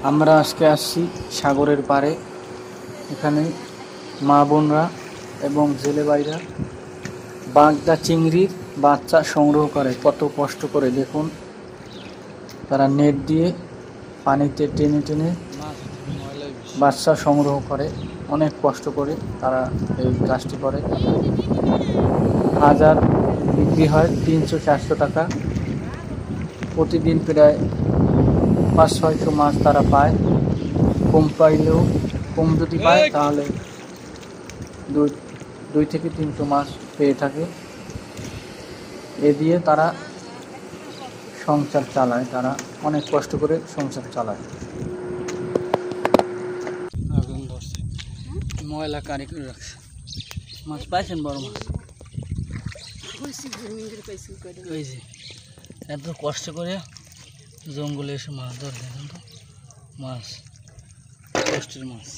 আমরা আজকে আসছি সাগরের পাড়ে। এখানে মা বোনরা এবং জেলে ভাইরা বাগদা চিংড়ির বাচ্চা সংগ্রহ করে। কত কষ্ট করে দেখুন, তারা নেট দিয়ে পানিতে টেনে টেনে বাচ্চা সংগ্রহ করে। অনেক কষ্ট করে তারা এই কাজটি করে। হাজার বিক্রি হয় 300-400 টাকা। প্রতিদিন প্রায় 500-600 মাছ তারা পায়। কম পাইলেও, কম যদি পায় তাহলে 2 থেকে 300 মাছ পেয়ে থাকে। এ দিয়ে তারা সংসার চালায়, তারা অনেক কষ্ট করে সংসার চালায়। আগুন ধরছে, ময়লা কারি করে রাখছে। মাছ পাইছেন? বড় মাছ ওই যে এত কষ্ট করে জঙ্গলে এসে মাছ ধরে, দেখেন তো মাছ, কষ্টের মাছ।